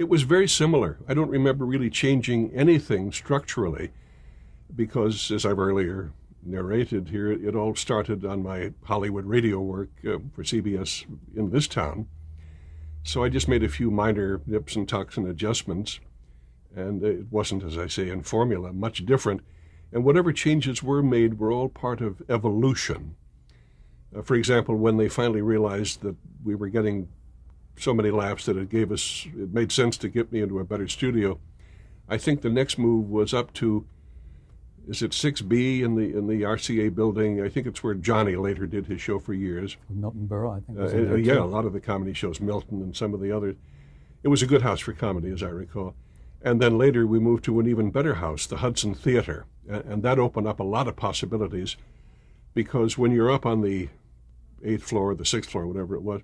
It was very similar. I don't remember really changing anything structurally because, as I've earlier narrated here, it all started on my Hollywood radio work for CBS in this town. So I just made a few minor nips and tucks and adjustments, and it wasn't, as I say, in formula, much different. And whatever changes were made were all part of evolution. For example, when they finally realized that we were getting so many laughs that it made sense to get me into a better studio, I think the next move was up to, is it 6B in the RCA building? I think it's where Johnny later did his show for years. Milton Berle, I think. Yeah, a lot of the comedy shows, Milton and some of the others. It was a good house for comedy, as I recall. And then later we moved to an even better house, the Hudson Theater. And that opened up a lot of possibilities because when you're up on the 8th floor, the 6th floor, whatever it was,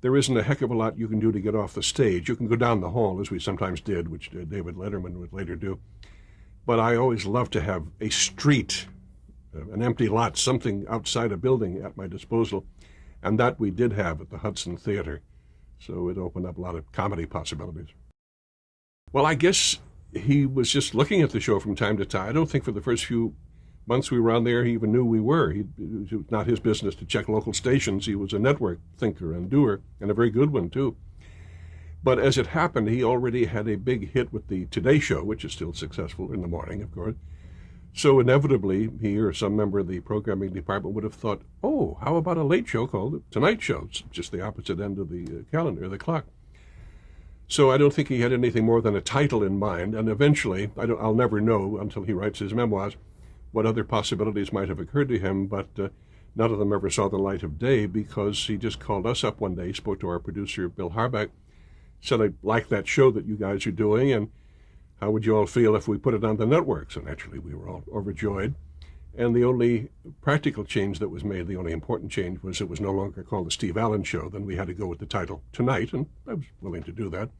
there isn't a heck of a lot you can do to get off the stage. You can go down the hall, as we sometimes did, which David Letterman would later do. But I always loved to have a street, an empty lot, something outside a building at my disposal. And that we did have at the Hudson Theater. So it opened up a lot of comedy possibilities. Well, I guess he was just looking at the show from time to time. I don't think for the first few months we were on there he even knew we were. It was not his business to check local stations. He was a network thinker and doer, and a very good one, too. But as it happened, he already had a big hit with the Today Show, which is still successful in the morning, of course. So inevitably, he or some member of the programming department would have thought, oh, how about a late show called The Tonight Show? It's just the opposite end of the calendar, the clock. So I don't think he had anything more than a title in mind, and eventually, I'll never know until he writes his memoirs what other possibilities might have occurred to him, but none of them ever saw the light of day because he just called us up one day, spoke to our producer, Bill Harback, said, I like that show that you guys are doing, and how would you all feel if we put it on the networks? And naturally, we were all overjoyed. And the only practical change that was made, the only important change, was it was no longer called The Steve Allen Show. Then we had to go with the title Tonight, and I was willing to do that.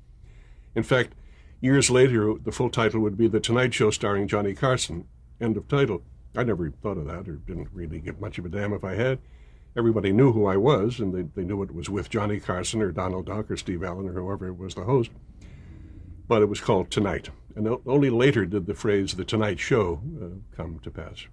In fact, years later, the full title would be The Tonight Show starring Johnny Carson. End of title. I never thought of that or didn't really give much of a damn if I had. Everybody knew who I was, and they knew it was with Johnny Carson or Donald Duck or Steve Allen or whoever was the host. But it was called Tonight. And only later did the phrase The Tonight Show come to pass.